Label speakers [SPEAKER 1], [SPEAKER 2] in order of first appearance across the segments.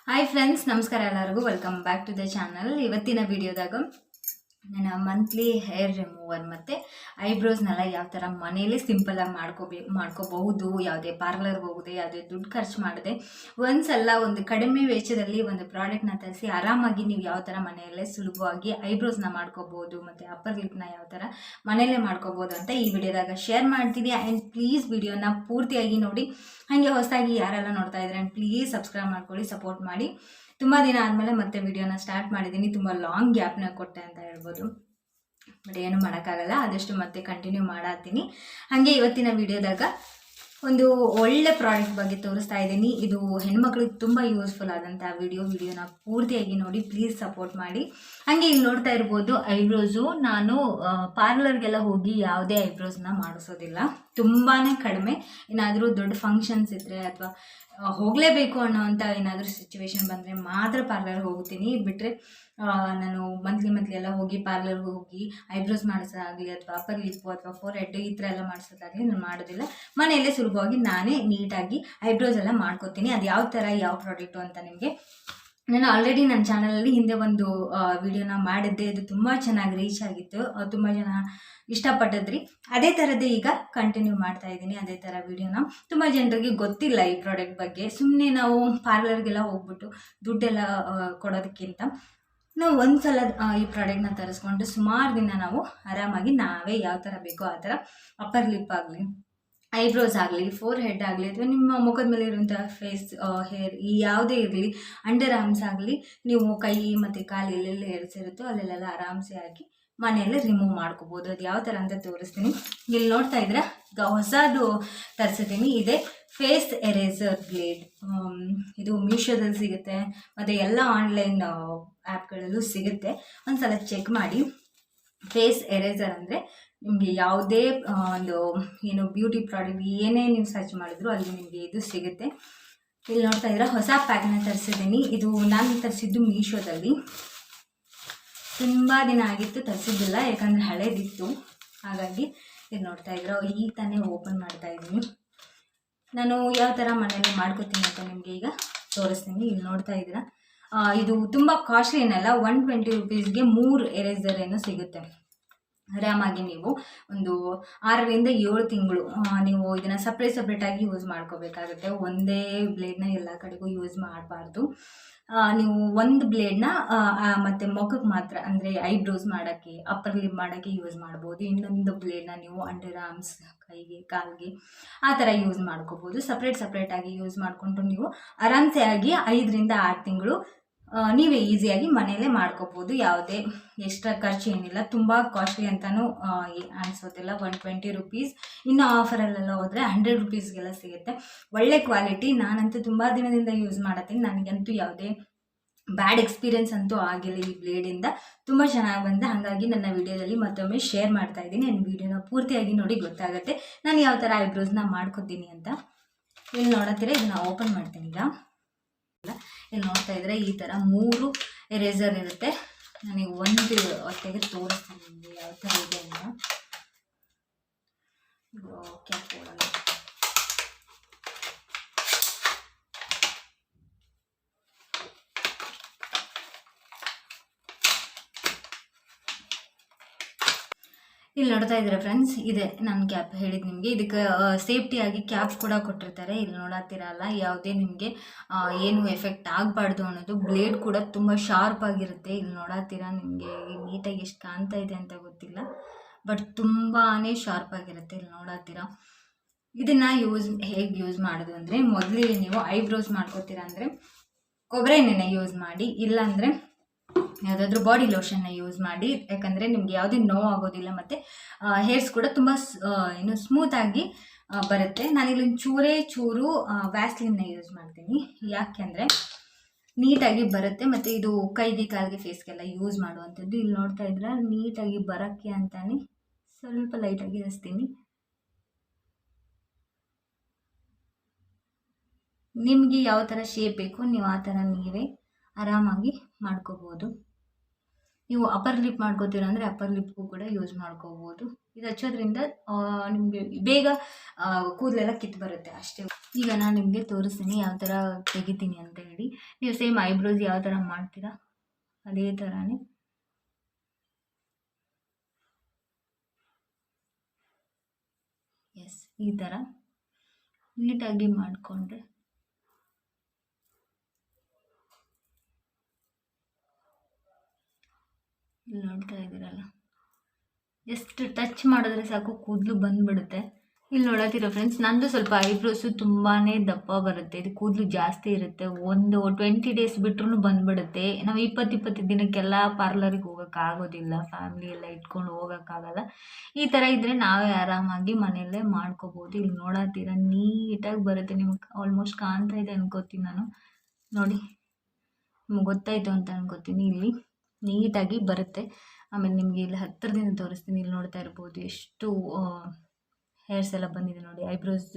[SPEAKER 1] Hi friends, ನಮಸ್ಕಾರ ಎಲ್ಲರಿಗೂ. Welcome back to the channel. ಇವತ್ತಿನ ವಿಡಿಯೋದಾಗ ನಾನು ಮಂತ್ಲಿ ಹೇರ್ ರಿಮೂವರ್ ಮತ್ತು ಐಬ್ರೋಸ್ನೆಲ್ಲ ಯಾವ ಥರ ಮನೆಯಲ್ಲೇ ಸಿಂಪಲಾಗಿ ಮಾಡ್ಕೋಬಹುದು, ಯಾವುದೇ ಪಾರ್ಲರ್ಗೆ ಹೋಗದೆ, ಯಾವುದೇ ದುಡ್ಡು ಖರ್ಚು ಮಾಡದೆ ಒಂದ್ಸಲ ಒಂದು ಕಡಿಮೆ ವೆಚ್ಚದಲ್ಲಿ ಒಂದು ಪ್ರಾಡಕ್ಟ್ನ ತರಿಸಿ ಆರಾಮಾಗಿ ನೀವು ಯಾವ ಥರ ಮನೆಯಲ್ಲೇ ಸುಲಭವಾಗಿ ಐಬ್ರೋಸ್ನ ಮಾಡ್ಕೋಬೋದು ಮತ್ತು ಅಪ್ಪರ್ ಲಿಪ್ನ ಯಾವ ಥರ ಮನೆಯಲ್ಲೇ ಮಾಡ್ಕೋಬೋದು ಅಂತ ಈ ವಿಡಿಯೋದಾಗ ಶೇರ್ ಮಾಡ್ತೀನಿ. ಆ್ಯಂಡ್ ಪ್ಲೀಸ್ ವಿಡಿಯೋನ ಪೂರ್ತಿಯಾಗಿ ನೋಡಿ. ಹಾಗೆ ಹೊಸದಾಗಿ ಯಾರೆಲ್ಲ ನೋಡ್ತಾ ಇದ್ದಾರೆ ಪ್ಲೀಸ್ ಸಬ್ಸ್ಕ್ರೈಬ್ ಮಾಡ್ಕೊಳ್ಳಿ, ಸಪೋರ್ಟ್ ಮಾಡಿ. ತುಂಬ ದಿನ ಆದಮೇಲೆ ಮತ್ತೆ ವಿಡಿಯೋನ ಸ್ಟಾರ್ಟ್ ಮಾಡಿದ್ದೀನಿ. ತುಂಬ ಲಾಂಗ್ ಗ್ಯಾಪ್ನ ಕೊಟ್ಟೆ ಅಂತ ಹೇಳ್ಬೋದು, ಬಟ್ ಏನು ಮಾಡೋಕ್ಕಾಗಲ್ಲ, ಆದಷ್ಟು ಮತ್ತೆ ಕಂಟಿನ್ಯೂ ಮಾಡತ್ತೀನಿ. ಹಾಗೆ ಇವತ್ತಿನ ವಿಡಿಯೋದಾಗ ಒಂದು ಒಳ್ಳೆ ಪ್ರಾಡಕ್ಟ್ ಬಗ್ಗೆ ತೋರಿಸ್ತಾ ಇದ್ದೀನಿ. ಇದು ಹೆಣ್ಮಕ್ಳಿಗೆ ತುಂಬ ಯೂಸ್ಫುಲ್ ಆದಂಥ ವಿಡಿಯೋನ ಪೂರ್ತಿಯಾಗಿ ನೋಡಿ, ಪ್ಲೀಸ್ ಸಪೋರ್ಟ್ ಮಾಡಿ. ಹಾಗೆ ಇಲ್ಲಿ ನೋಡ್ತಾ ಇರ್ಬೋದು ಐಬ್ರೋಸು. ನಾನು ಪಾರ್ಲರ್ಗೆಲ್ಲ ಹೋಗಿ ಯಾವುದೇ ಐಬ್ರೋಸ್ನ ಮಾಡಿಸೋದಿಲ್ಲ, ತುಂಬಾ ಕಡಿಮೆ. ಏನಾದರೂ ದೊಡ್ಡ ಫಂಕ್ಷನ್ಸ್ ಇದ್ದರೆ ಅಥವಾ ಹೋಗಲೇಬೇಕು ಅನ್ನೋವಂಥ ಏನಾದರೂ ಸಿಚುವೇಶನ್ ಬಂದರೆ ಮಾತ್ರ ಪಾರ್ಲರ್ಗೆ ಹೋಗ್ತೀನಿ. ಬಿಟ್ಟರೆ ನಾನು ಮಂತ್ಲಿ ಎಲ್ಲ ಹೋಗಿ ಪಾರ್ಲರ್ಗೆ ಹೋಗಿ ಐಬ್ರೋಸ್ ಮಾಡಿಸೋದಾಗಲಿ ಅಥವಾ ಅಪ್ಪರ್ ಲಿಪ್ಪು ಅಥವಾ ಫೋರ್ ಹೆಡ್ ಈ ಥರ ಎಲ್ಲ ಮಾಡಿಸೋದಾಗಲಿ ನಾನು ಮಾಡೋದಿಲ್ಲ. ಮನೆಯಲ್ಲೇ ಸುಲಭವಾಗಿ ನಾನೇ ನೀಟಾಗಿ ಐಬ್ರೋಸ್ ಎಲ್ಲ ಮಾಡ್ಕೋತೀನಿ. ಅದು ಯಾವ ಥರ ಯಾವ ಪ್ರಾಡಕ್ಟು ಅಂತ ನಿಮಗೆ ನಾನು ಆಲ್ರೆಡಿ ನನ್ನ ಚಾನಲಲ್ಲಿ ಹಿಂದೆ ಒಂದು ವಿಡಿಯೋನ ಮಾಡಿದ್ದೆ. ಅದು ತುಂಬ ಚೆನ್ನಾಗಿ ರೀಚ್ ಆಗಿತ್ತು, ತುಂಬ ಜನ ಇಷ್ಟಪಟ್ಟಿದ್ರಿ. ಅದೇ ಥರದ್ದೇ ಈಗ ಕಂಟಿನ್ಯೂ ಮಾಡ್ತಾ ಇದ್ದೀನಿ. ಅದೇ ಥರ ವಿಡಿಯೋನ ತುಂಬ ಜನರಿಗೆ ಗೊತ್ತಿಲ್ಲ ಈ ಪ್ರಾಡಕ್ಟ್ ಬಗ್ಗೆ. ಸುಮ್ಮನೆ ನಾವು ಪಾರ್ಲರ್ಗೆಲ್ಲ ಹೋಗ್ಬಿಟ್ಟು ದುಡ್ಡೆಲ್ಲ ಕೊಡೋದಕ್ಕಿಂತ ನಾವು ಒಂದು ಸಲ ಈ ಪ್ರಾಡಕ್ಟ್ನ ತರಿಸ್ಕೊಂಡು ಸುಮಾರು ದಿನ ನಾವು ಆರಾಮಾಗಿ ನಾವೇ ಯಾವ ಥರ ಬೇಕೋ ಆ ಥರ ಅಪ್ಪರ್ ಲಿಪ್ ಆಗಲಿ, ಐಬ್ರೋಸ್ ಆಗಲಿ, ಫೋರ್ ಹೆಡ್ ಆಗಲಿ, ಅಥವಾ ನಿಮ್ಮ ಮುಖದ ಮೇಲೆ ಇರುವಂಥ ಫೇಸ್ ಹೇರ್ ಈ ಯಾವುದೇ ಇರಲಿ, ಅಂಡರ್ ಆರ್ಮ್ಸ್ ಆಗಲಿ, ನೀವು ಕೈ ಮತ್ತು ಕಾಲು ಎಲ್ಲೆಲ್ಲ ಏರ್ಸಿರುತ್ತೋ ಅಲ್ಲೆಲ್ಲ ಆರಾಮ್ಸೆ ಹಾಕಿ ಮನೆಯಲ್ಲೇ ರಿಮೂವ್ ಮಾಡ್ಕೋಬೋದು. ಅದು ಯಾವ ಥರ ಅಂತ ತೋರಿಸ್ತೀನಿ. ಇಲ್ಲಿ ನೋಡ್ತಾ ಇದ್ರೆ ಹೊಸದು ತರಿಸಿದ್ದೀನಿ. ಇದೆ ಫೇಸ್ ಎರೇಸರ್ ಬ್ಲೇಡ್. ಇದು ಮೀಶೋದಲ್ಲಿ ಸಿಗುತ್ತೆ ಮತ್ತು ಎಲ್ಲ ಆನ್ಲೈನ್ ಆ್ಯಪ್ಗಳಲ್ಲೂ ಸಿಗುತ್ತೆ. ಒಂದು ಸಲ ಚೆಕ್ ಮಾಡಿ. ಫೇಸ್ ಎರೇಸರ್ ಅಂದರೆ ನಿಮಗೆ ಯಾವುದೇ ಒಂದು ಏನು ಬ್ಯೂಟಿ ಪ್ರಾಡಕ್ಟ್ ಏನೇ ನೀವು ಸರ್ಚ್ ಮಾಡಿದ್ರು ಅಲ್ಲಿ ನಿಮಗೆ ಇದು ಸಿಗುತ್ತೆ. ಇಲ್ಲಿ ನೋಡ್ತಾ ಇದ್ರೆ ಹೊಸ ಪ್ಯಾಕ್ನ ತರಿಸಿದ್ದೀನಿ. ಇದು ನಾನು ತರಿಸಿದ್ದು ಮೀಶೋದಲ್ಲಿ. ತುಂಬ ದಿನ ಆಗಿತ್ತು ತರಿಸಿದ್ದಿಲ್ಲ, ಯಾಕಂದರೆ ಹಳೇದಿತ್ತು. ಹಾಗಾಗಿ ಇದು ನೋಡ್ತಾ ಇದ್ರೆ ಈಗ ತಾನೇ ಓಪನ್ ಮಾಡ್ತಾ ಇದ್ದೀನಿ. ನಾನು ಯಾವ ಥರ ಮನೆಯಲ್ಲಿ ಮಾಡ್ಕೋತೀನಿ ಅಂತ ನಿಮಗೆ ಈಗ ತೋರಿಸ್ತೀನಿ. ಇಲ್ಲಿ ನೋಡ್ತಾ ಇದ್ದೀರಾ, ಇದು ತುಂಬ ಕಾಸ್ಟ್ಲಿ ಏನಲ್ಲ, 120 ರೂಪೀಸ್ಗೆ 3 ಎರೇಸರ್ ಏನೋ ಸಿಗುತ್ತೆ. ಆರಾಮಾಗಿ ನೀವು ಒಂದು 6 ರಿಂದ 7 ತಿಂಗಳು ನೀವು ಇದನ್ನು ಸಪ್ರೇಟಾಗಿ ಯೂಸ್ ಮಾಡ್ಕೋಬೇಕಾಗುತ್ತೆ. ಒಂದೇ ಬ್ಲೇಡ್ನ ಎಲ್ಲ ಕಡೆಗೂ ಯೂಸ್ ಮಾಡಬಾರ್ದು. ನೀವು ಒಂದು ಬ್ಲೇಡ್ನ ಮತ್ತು ಮುಖಕ್ಕೆ ಮಾತ್ರ, ಅಂದರೆ ಐಬ್ರೋಸ್ ಮಾಡೋಕ್ಕೆ, ಅಪ್ಪರ್ ಲಿಪ್ ಮಾಡೋಕ್ಕೆ ಯೂಸ್ ಮಾಡ್ಬೋದು. ಇನ್ನೊಂದು ಬ್ಲೇಡ್ನ ನೀವು ಅಂಡರ್ ಆರ್ಮ್ಸ್, ಕೈಗೆ, ಕಾಲಿಗೆ ಆ ಥರ ಯೂಸ್ ಮಾಡ್ಕೋಬೋದು. ಸಪ್ರೇಟಾಗಿ ಯೂಸ್ ಮಾಡಿಕೊಂಡು ನೀವು ಆರಾಮ್ಸೆ ಆಗಿ 5 ರಿಂದ 6 ತಿಂಗಳು ನೀವೇ ಈಸಿಯಾಗಿ ಮನೆಯಲ್ಲೇ ಮಾಡ್ಕೋಬೋದು. ಯಾವುದೇ ಎಕ್ಸ್ಟ್ರಾ ಖರ್ಚು ಏನಿಲ್ಲ. ತುಂಬ ಕಾಸ್ಟ್ಲಿ ಅಂತಲೂ ಅನಿಸೋದಿಲ್ಲ. 120 ರೂಪೀಸ್. ಇನ್ನು ಆಫರಲ್ಲೆಲ್ಲ ಹೋದರೆ 100 ರೂಪೀಸ್ಗೆಲ್ಲ ಸಿಗುತ್ತೆ. ಒಳ್ಳೆ ಕ್ವಾಲಿಟಿ. ನಾನಂತೂ ತುಂಬ ದಿನದಿಂದ ಯೂಸ್ ಮಾಡತ್ತೀನಿ. ನನಗಂತೂ ಯಾವುದೇ ಬ್ಯಾಡ್ ಎಕ್ಸ್ಪೀರಿಯೆನ್ಸ್ ಅಂತೂ ಆಗಿಲ್ಲ ಈ ಬ್ಲೇಡಿಂದ. ತುಂಬ ಚೆನ್ನಾಗಿ ಬಂದ. ಹಾಗಾಗಿ ನನ್ನ ವಿಡಿಯೋದಲ್ಲಿ ಮತ್ತೊಮ್ಮೆ ಶೇರ್ ಮಾಡ್ತಾ ಇದ್ದೀನಿ. ನನ್ನ ವಿಡಿಯೋನ ಪೂರ್ತಿಯಾಗಿ ನೋಡಿ, ಗೊತ್ತಾಗುತ್ತೆ ನಾನು ಯಾವ ಥರ ಐಬ್ರೋಸ್ನ ಮಾಡ್ಕೋತೀನಿ ಅಂತ. ಇಲ್ಲಿ ನೋಡತ್ತೀರ, ಇದನ್ನ ಓಪನ್ ಮಾಡ್ತೀನಿ ಈಗ. ಇಲ್ಲಿ ನೋಡ್ತಾ ಇದ್ರೆ ಈ ಥರ 3 ಎರೇಸರ್ ಇರುತ್ತೆ. ನನಗೆ ಒಂದು ತೆಗೆದು ತೋರಿಸ್ತೀನಿ ನಿಮಗೆ ಯಾವ ಥರ ಇದೆ ಅಂತ. ಕ್ಯಾಪ್ ಕೊಡೋಣ. ಇಲ್ಲಿ ನೋಡ್ತಾ ಇದ್ದೀರಾ ಫ್ರೆಂಡ್ಸ್, ಇದೆ ನಾನು ಕ್ಯಾಪ್ ಹೇಳಿದ್ದು ನಿಮಗೆ. ಇದಕ್ಕೆ ಸೇಫ್ಟಿಯಾಗಿ ಕ್ಯಾಪ್ ಕೂಡ ಕೊಟ್ಟಿರ್ತಾರೆ. ಇಲ್ಲಿ ನೋಡತ್ತೀರಲ್ಲ, ಯಾವುದೇ ನಿಮಗೆ ಏನು ಎಫೆಕ್ಟ್ ಆಗಬಾರ್ದು ಅನ್ನೋದು. ಬ್ಲೇಡ್ ಕೂಡ ತುಂಬ ಶಾರ್ಪ್ ಆಗಿರುತ್ತೆ. ಇಲ್ಲಿ ನೋಡತ್ತೀರಾ, ನಿಮಗೆ ನೀಟಾಗಿ ಎಷ್ಟು ಕಾಣ್ತಾ ಇದೆ ಅಂತ ಗೊತ್ತಿಲ್ಲ, ಬಟ್ ತುಂಬಾ ಶಾರ್ಪ್ ಆಗಿರುತ್ತೆ. ಇಲ್ಲಿ ನೋಡತ್ತೀರಾ, ಇದನ್ನು ಹೇಗೆ ಯೂಸ್ ಮಾಡೋದು ಅಂದರೆ, ಮೊದಲಿಗೆ ನೀವು ಐಬ್ರೋಸ್ ಮಾಡ್ಕೋತೀರಾ ಅಂದರೆ ಕೊಬ್ಬರಿ ಎಣ್ಣೆನ ಯೂಸ್ ಮಾಡಿ, ಇಲ್ಲಾಂದರೆ ಯಾವುದಾದ್ರೂ ಬಾಡಿ ಲೋಷನ್ನ ಯೂಸ್ ಮಾಡಿ. ಯಾಕಂದರೆ ನಿಮ್ಗೆ ಯಾವುದೇ ನೋವು ಆಗೋದಿಲ್ಲ ಮತ್ತು ಹೇರ್ಸ್ ಕೂಡ ತುಂಬ ಸ್ಮೂತಾಗಿ ಬರುತ್ತೆ. ನಾನಿಲ್ಲೊಂದು ಚೂರು ವ್ಯಾಸ್ಲಿನ್ನ ಯೂಸ್ ಮಾಡ್ತೀನಿ. ಯಾಕೆಂದರೆ ನೀಟಾಗಿ ಬರುತ್ತೆ ಮತ್ತು ಇದು ಕೈಗೆ, ಕಾಲಿಗೆ, ಫೇಸ್ಗೆಲ್ಲ ಯೂಸ್ ಮಾಡುವಂಥದ್ದು. ಇಲ್ಲಿ ನೋಡ್ತಾ ಇದ್ರೆ ನೀಟಾಗಿ ಬರೋಕ್ಕೆ ಅಂತಾನೆ ಸ್ವಲ್ಪ ಲೈಟಾಗಿ ಹಚ್ತೀನಿ. ನಿಮಗೆ ಯಾವ ಥರ ಶೇಪ್ ಬೇಕು ನೀವು ಆ ಥರ ನೀವೇ ಆರಾಮಾಗಿ ಮಾಡ್ಕೋಬೋದು. ನೀವು ಅಪ್ಪರ್ ಲಿಪ್ ಮಾಡ್ಕೋತೀರ ಅಂದರೆ ಅಪ್ಪರ್ ಲಿಪ್ಗೂ ಕೂಡ ಯೂಸ್ ಮಾಡ್ಕೋಬೋದು. ಇದು ಹಚ್ಚೋದ್ರಿಂದ ನಿಮಗೆ ಬೇಗ ಕೂದಲೆಲ್ಲ ಕಿತ್ತು ಬರುತ್ತೆ ಅಷ್ಟೇ. ಈಗ ನಾನು ನಿಮಗೆ ತೋರಿಸ್ತೀನಿ ಯಾವ ಥರ ತೆಗಿತೀನಿ ಅಂತ ಹೇಳಿ. ನೀವು ಸೇಮ್ ಐಬ್ರೋಸ್ ಯಾವ ಥರ ಮಾಡ್ತೀರಾ ಅದೇ ಥರನೇ ಈ ಥರ ನೀಟಾಗಿ ಮಾಡಿಕೊಂಡ್ರೆ ಇಲ್ಲಿ ನೋಡ್ತಾ ಇದ್ದೀರಲ್ಲ, ಜಸ್ಟ್ ಟಚ್ ಮಾಡಿದ್ರೆ ಸಾಕು ಕೂದಲು ಬಂದುಬಿಡುತ್ತೆ. ಇಲ್ಲಿ ನೋಡತ್ತೀರ ಫ್ರೆಂಡ್ಸ್, ನಂದು ಸ್ವಲ್ಪ ಐಬ್ರೋಸು ತುಂಬಾ ದಪ್ಪ ಬರುತ್ತೆ. ಇದು ಕೂದಲು ಜಾಸ್ತಿ ಇರುತ್ತೆ. ಒಂದು 20 ಡೇಸ್ ಬಿಟ್ರೂ ಬಂದುಬಿಡುತ್ತೆ. ನಾವು 20 ದಿನಕ್ಕೆಲ್ಲ ಪಾರ್ಲರಿಗೆ ಹೋಗೋಕ್ಕಾಗೋದಿಲ್ಲ, ಫ್ಯಾಮಿಲಿ ಎಲ್ಲ ಇಟ್ಕೊಂಡು ಹೋಗೋಕ್ಕಾಗಲ್ಲ. ಈ ಥರ ಇದ್ದರೆ ನಾವೇ ಆರಾಮಾಗಿ ಮನೆಯಲ್ಲೇ ಮಾಡ್ಕೋಬೋದು. ಇಲ್ಲಿ ನೋಡತ್ತೀರ ನೀಟಾಗಿ ಬರುತ್ತೆ. ನಿಮ್ಗೆ ಆಲ್ಮೋಸ್ಟ್ ಕಾಣ್ತಾ ಇದೆ ಅನ್ಕೋತೀನಿ ನಾನು. ನೋಡಿ, ನಿಮ್ಗೆ ಗೊತ್ತಾಯಿತು ಅಂತ ಅನ್ಕೋತೀನಿ. ಇಲ್ಲಿ ನೀಟಾಗಿ ಬರುತ್ತೆ. ಆಮೇಲೆ ನಿಮಗೆ ಇಲ್ಲಿ ಹತ್ತಿರದಿಂದ ತೋರಿಸ್ತೀನಿ. ಇಲ್ಲಿ ನೋಡ್ತಾ ಇರ್ಬೋದು ಎಷ್ಟು ಹೇರ್ಸ್ ಎಲ್ಲ ಬಂದಿದೆ ನೋಡಿ. ಐಬ್ರೋಸ್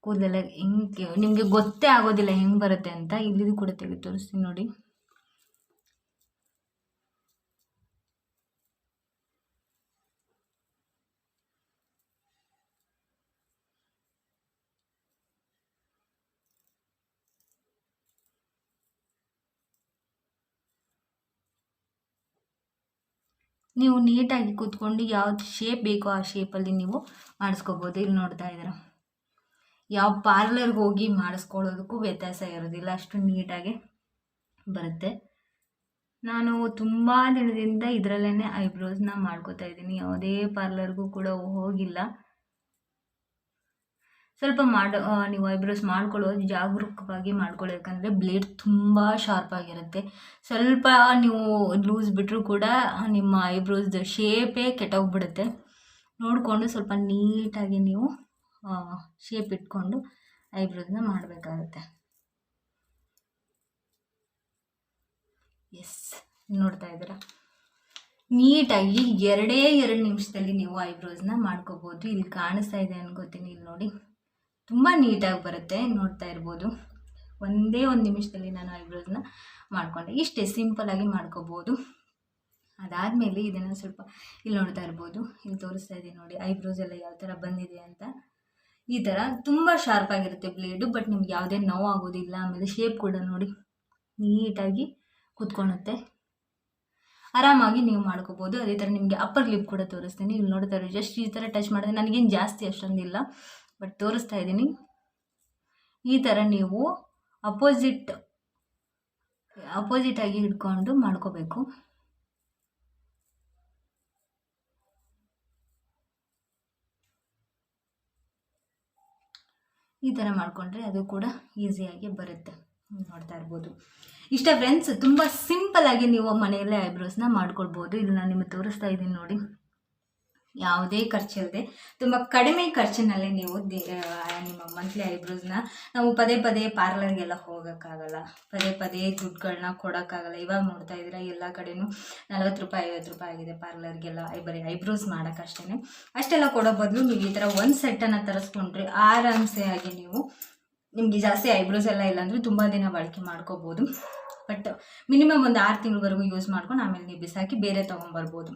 [SPEAKER 1] ಕೂದಲೆಲ್ಲ ಹೆಂಗೆ ನಿಮಗೆ ಗೊತ್ತೇ ಆಗೋದಿಲ್ಲ ಹೆಂಗೆ ಬರುತ್ತೆ ಅಂತ. ಇಲ್ಲಿದು ಕೂಡ ತೆಗೆದು ತೋರಿಸ್ತೀನಿ ನೋಡಿ. ನೀವು ನೀಟಾಗಿ ಕೂತ್ಕೊಂಡು ಯಾವ್ದು ಶೇಪ್ ಬೇಕೋ ಆ ಶೇಪಲ್ಲಿ ನೀವು ಮಾಡಿಸ್ಕೋಬೋದು. ಇಲ್ಲಿ ನೋಡ್ತಾ ಇದ್ದೀರ, ಯಾವ ಪಾರ್ಲರ್ಗೆ ಹೋಗಿ ಮಾಡಿಸ್ಕೊಳ್ಳೋದಕ್ಕೂ ವ್ಯತ್ಯಾಸ ಇರೋದಿಲ್ಲ, ಅಷ್ಟು ನೀಟಾಗಿ ಬರುತ್ತೆ. ನಾನು ತುಂಬ ದಿನದಿಂದ ಇದರಲ್ಲೇ ಐಬ್ರೋಸ್ನ ಮಾಡ್ಕೋತಾ ಇದ್ದೀನಿ. ಯಾವುದೇ ಪಾರ್ಲರ್ಗೂ ಕೂಡ ಹೋಗಿಲ್ಲ. ಸ್ವಲ್ಪ ನೀವು ಐಬ್ರೋಸ್ ಮಾಡ್ಕೊಳ್ಳೋದು ಜಾಗರೂಕವಾಗಿ ಮಾಡ್ಕೊಳ್ಳಿ. ಯಾಕಂದರೆ ಬ್ಲೇಡ್ ತುಂಬ ಶಾರ್ಪಾಗಿರುತ್ತೆ. ಸ್ವಲ್ಪ ನೀವು ಲೂಸ್ ಬಿಟ್ಟರೂ ಕೂಡ ನಿಮ್ಮ ಐಬ್ರೋಸ್ದು ಶೇಪೇ ಕೆಟ್ಟೋಗ್ಬಿಡುತ್ತೆ. ನೋಡಿಕೊಂಡು ಸ್ವಲ್ಪ ನೀಟಾಗಿ ನೀವು ಶೇಪ್ ಇಟ್ಕೊಂಡು ಐಬ್ರೋಸ್ನ ಮಾಡಬೇಕಾಗುತ್ತೆ. ಎಸ್, ನೋಡ್ತಾ ಇದ್ದೀರಾ, ನೀಟಾಗಿ 2 ನಿಮಿಷದಲ್ಲಿ ನೀವು ಐಬ್ರೋಸ್ನ ಮಾಡ್ಕೋಬೋದು. ಇಲ್ಲಿ ಕಾಣಿಸ್ತಾ ಇದೆ ಅನ್ಕೋತೀನಿ. ಇಲ್ಲಿ ನೋಡಿ, ತುಂಬ ನೀಟಾಗಿ ಬರುತ್ತೆ. ನೋಡ್ತಾ ಇರ್ಬೋದು, ಒಂದೇ 1 ನಿಮಿಷದಲ್ಲಿ ನಾನು ಐಬ್ರೋಸ್ನ ಮಾಡಿಕೊಂಡೆ. ಇಷ್ಟೇ ಸಿಂಪಲಾಗಿ ಮಾಡ್ಕೋಬೋದು. ಅದಾದಮೇಲೆ ಇದನ್ನು ಸ್ವಲ್ಪ ಇಲ್ಲಿ ನೋಡ್ತಾ ಇರ್ಬೋದು, ಇಲ್ಲಿ ತೋರಿಸ್ತಾ ಇದ್ದೀನಿ ನೋಡಿ ಐಬ್ರೋಸ್ ಎಲ್ಲ ಯಾವ ಥರ ಬಂದಿದೆ ಅಂತ. ಈ ಥರ ತುಂಬ ಶಾರ್ಪಾಗಿರುತ್ತೆ ಬ್ಲೇಡು, ಬಟ್ ನಿಮ್ಗೆ ಯಾವುದೇ ನೋವು ಆಗೋದಿಲ್ಲ. ಆಮೇಲೆ ಶೇಪ್ ಕೂಡ ನೋಡಿ ನೀಟಾಗಿ ಕೂತ್ಕೊಳ್ಳುತ್ತೆ. ಆರಾಮಾಗಿ ನೀವು ಮಾಡ್ಕೋಬೋದು. ಅದೇ ಥರ ನಿಮಗೆ ಅಪ್ಪರ್ ಲಿಪ್ ಕೂಡ ತೋರಿಸ್ತೀನಿ. ಇಲ್ಲಿ ನೋಡ್ತಾ ಇರೋ ಜಸ್ಟ್ ಈ ಥರ ಟಚ್ ಮಾಡಿದ್ರೆ, ನನಗೇನು ಜಾಸ್ತಿ ಅಷ್ಟೊಂದಿಲ್ಲ ಬಟ್ ತೋರಿಸ್ತಾ ಇದ್ದೀನಿ. ಈ ಥರ ನೀವು ಅಪೋಸಿಟ್ ಆಗಿ ಹಿಡ್ಕೊಂಡು ಮಾಡ್ಕೋಬೇಕು. ಈ ಥರ ಮಾಡಿಕೊಂಡ್ರೆ ಅದು ಕೂಡ ಈಸಿಯಾಗಿ ಬರುತ್ತೆ. ನೋಡ್ತಾ ಇರ್ಬೋದು. ಇಷ್ಟ ಫ್ರೆಂಡ್ಸ್, ತುಂಬ ಸಿಂಪಲ್ಲಾಗಿ ನೀವು ಮನೆಯಲ್ಲೇ ಐಬ್ರೋಸ್ನ ಮಾಡ್ಕೊಳ್ಬೋದು. ಇಲ್ಲಿ ನಾನು ನಿಮಗೆ ತೋರಿಸ್ತಾ ಇದ್ದೀನಿ ನೋಡಿ, ಯಾವುದೇ ಖರ್ಚಿಲ್ಲದೆ ತುಂಬ ಕಡಿಮೆ ಖರ್ಚಿನಲ್ಲೇ ನೀವು ನಿಮ್ಮ ಮಂತ್ಲಿ ಐಬ್ರೋಸ್ನ ನಾವು ಪದೇ ಪಾರ್ಲರ್ಗೆಲ್ಲ ಹೋಗೋಕ್ಕಾಗಲ್ಲ, ಪದೇ ದುಡ್ಡುಗಳನ್ನ ಕೊಡೋಕ್ಕಾಗಲ್ಲ. ಇವಾಗ ನೋಡ್ತಾ ಇದ್ದೀರಾ ಎಲ್ಲ ಕಡೆಯೂ 40 ರೂಪಾಯಿ 50 ರೂಪಾಯಿ ಆಗಿದೆ ಪಾರ್ಲರ್ಗೆಲ್ಲ ಬರೀ ಐಬ್ರೋಸ್ ಮಾಡೋಕ್ಕಷ್ಟೇ. ಅಷ್ಟೆಲ್ಲ ಕೊಡೋ ಬದಲು ನೀವು ಈ ಥರ ಒಂದು ಸೆಟ್ಟನ್ನು ತರಿಸ್ಕೊಂಡ್ರೆ ಆರಾಮ್ಸೆ ಆಗಿ ನೀವು, ನಿಮಗೆ ಜಾಸ್ತಿ ಐಬ್ರೋಸ್ ಎಲ್ಲ ಇಲ್ಲಾಂದರೆ ತುಂಬ ದಿನ ಬಳಕೆ ಮಾಡ್ಕೋಬೋದು. ಬಟ್ ಮಿನಿಮಮ್ ಒಂದು 6 ತಿಂಗಳವರೆಗೂ ಯೂಸ್ ಮಾಡ್ಕೊಂಡು ಆಮೇಲೆ ನೀವು ಬಿಸಾಕಿ ಬೇರೆ ತೊಗೊಂಬರ್ಬೋದು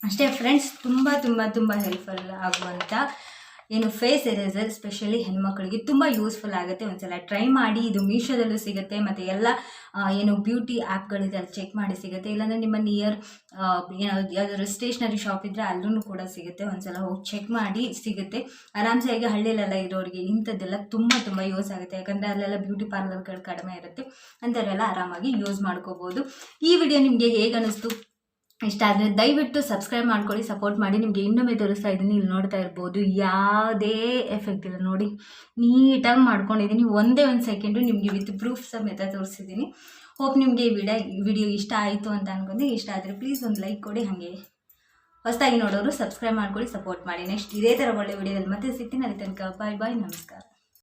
[SPEAKER 1] ಅಷ್ಟೇ ಫ್ರೆಂಡ್ಸ್. ತುಂಬ ಹೆಲ್ಪ್ಫುಲ್ ಆಗುವಂಥ ಏನು ಫೇಸ್ ಎರೇಸರ್, ಸ್ಪೆಷಲಿ ಹೆಣ್ಮಕ್ಳಿಗೆ ತುಂಬ ಯೂಸ್ಫುಲ್ ಆಗುತ್ತೆ. ಒಂದ್ಸಲ ಟ್ರೈ ಮಾಡಿ. ಇದು ಮೀಶೋದಲ್ಲೂ ಸಿಗುತ್ತೆ ಮತ್ತು ಎಲ್ಲ ಏನು ಬ್ಯೂಟಿ ಆ್ಯಪ್ಗಳಿದೆ ಅಲ್ಲಿ ಚೆಕ್ ಮಾಡಿ ಸಿಗುತ್ತೆ. ಇಲ್ಲಾಂದರೆ ನಿಮ್ಮ ನಿಯರ್ ಯಾವುದಾದ್ರು ಸ್ಟೇಷ್ನರಿ ಶಾಪ್ ಇದ್ದರೆ ಅಲ್ಲೂ ಕೂಡ ಸಿಗುತ್ತೆ. ಒಂದ್ಸಲ ಹೋಗಿ ಚೆಕ್ ಮಾಡಿ ಸಿಗುತ್ತೆ ಆರಾಮ್ಸೆ. ಈಗ ಹಳ್ಳಿಲೆಲ್ಲ ಇರೋರಿಗೆ ಇಂಥದ್ದೆಲ್ಲ ತುಂಬ ಯೂಸ್ ಆಗುತ್ತೆ. ಯಾಕಂದರೆ ಅಲ್ಲೆಲ್ಲ ಬ್ಯೂಟಿ ಪಾರ್ಲರ್ಗಳು ಕಡಿಮೆ ಇರುತ್ತೆ. ಅಂಥವರೆಲ್ಲ ಆರಾಮಾಗಿ ಯೂಸ್ ಮಾಡ್ಕೋಬೋದು. ಈ ವಿಡಿಯೋ ನಿಮಗೆ ಹೇಗೆ ಅನ್ನಿಸ್ತು? ಇಷ್ಟ ಆದರೆ ದಯವಿಟ್ಟು ಸಬ್ಸ್ಕ್ರೈಬ್ ಮಾಡ್ಕೊಳ್ಳಿ, ಸಪೋರ್ಟ್ ಮಾಡಿ. ನಿಮಗೆ ಇನ್ನೊಮ್ಮೆ ತೋರಿಸ್ತಾ ಇದ್ದೀನಿ. ಇಲ್ಲಿ ನೋಡ್ತಾ ಇರ್ಬೋದು, ಯಾವುದೇ ಎಫೆಕ್ಟ್ ಇಲ್ಲ ನೋಡಿ, ನೀಟಾಗಿ ಮಾಡ್ಕೊಂಡಿದ್ದೀನಿ. ಒಂದೇ 1 ಸೆಕೆಂಡು ನಿಮಗೆ ವಿತ್ ಪ್ರೂಫ್ ಸಮೇತ ತೋರಿಸಿದ್ದೀನಿ. ಹೋಪ್ ನಿಮಗೆ ಈ ವಿಡಿಯೋ ಇಷ್ಟ ಆಯಿತು ಅಂತ ಅನ್ಕೊಂಡು. ಇಷ್ಟ ಆದರೆ ಪ್ಲೀಸ್ ಒಂದು ಲೈಕ್ ಕೊಡಿ. ಹಾಗೆ ಹೊಸದಾಗಿ ನೋಡೋರು ಸಬ್ಸ್ಕ್ರೈಬ್ ಮಾಡ್ಕೊಳ್ಳಿ, ಸಪೋರ್ಟ್ ಮಾಡಿ. ನೆಕ್ಸ್ಟ್ ಇದೇ ಥರ ಒಳ್ಳೆ ವಿಡಿಯೋದಲ್ಲಿ ಮತ್ತೆ ಸಿಗ್ತೀನಿ. ಅಲ್ಲಿ ತನಕ ಬಾಯ್, ನಮಸ್ಕಾರ.